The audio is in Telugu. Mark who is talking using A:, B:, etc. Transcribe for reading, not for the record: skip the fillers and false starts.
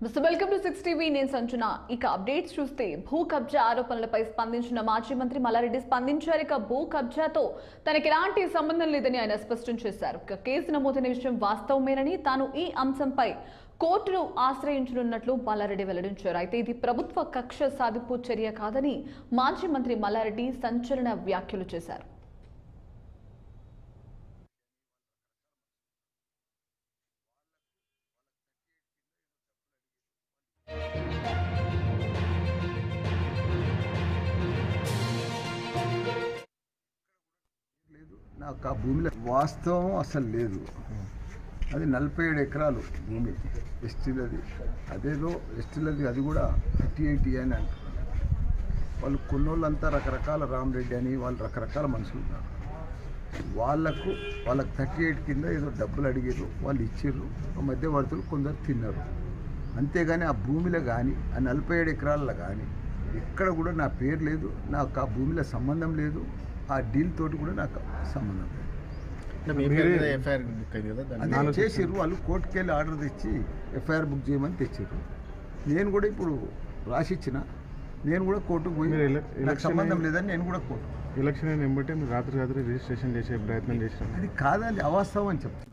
A: Welcome to 6 TV. నేను సంజన. ఇక అప్డేట్స్ చూస్తే భూ కబ్జా ఆరోపణలపై స్పందించిన మాజీ మంత్రి మల్లారెడ్డి స్పందించారు. ఇక భూ కబ్జాతో తనకి ఎలాంటి సంబంధం లేదని ఆయన స్పష్టం చేశారు. ఇక కేసు నమోదైన విషయం వాస్తవమేనని, తాను ఈ అంశంపై కోర్టును ఆశ్రయించనున్నట్లు మల్లారెడ్డి వెల్లడించారు. అయితే ఇది ప్రభుత్వ కక్ష సాధింపు చర్య కాదని మాజీ మంత్రి మల్లారెడ్డి సంచలన వ్యాఖ్యలు చేశారు.
B: నాకు ఆ భూమిలో వాస్తవం అసలు లేదు. అది 47 ఎకరాలు భూమి ఎస్టీలది. అదేదో ఎస్టీలది, అది కూడా 38 అని అంటారు. వాళ్ళు కొన్నోళ్ళంతా రకరకాల రామరెడ్డి అని వాళ్ళు రకరకాల మనుషులు ఉన్నారు. వాళ్ళకు 38 కింద ఏదో డబ్బులు అడిగారు, వాళ్ళు ఇచ్చారు. మధ్యవర్తులు కొందరు తిన్నారు. అంతేగాని ఆ భూమిలో కానీ ఆ 47 ఎకరాలలో కానీ ఎక్కడ కూడా నా పేరు లేదు. నాకు ఆ భూమిలో సంబంధం లేదు. ఆ డీల్ తోటి కూడా నాకు సంబంధం లేదు. అది చేసారు వాళ్ళు. కోర్టుకి వెళ్ళి ఆర్డర్ తెచ్చి ఎఫ్ఐఆర్ బుక్ చేయమని తెచ్చారు. నేను కూడా ఇప్పుడు రాసిచ్చిన, నేను కూడా కోర్టుకు పోయి నాకు సంబంధం లేదని నేను కూడా కోర్టు
C: ఎలక్షన్ అయిన వెంబటే మీరు రాత్రి రిజిస్ట్రేషన్ చేసే ప్రయత్నం చేశారు.
B: అది కాదని అవాస్తవం అని చెప్తాను.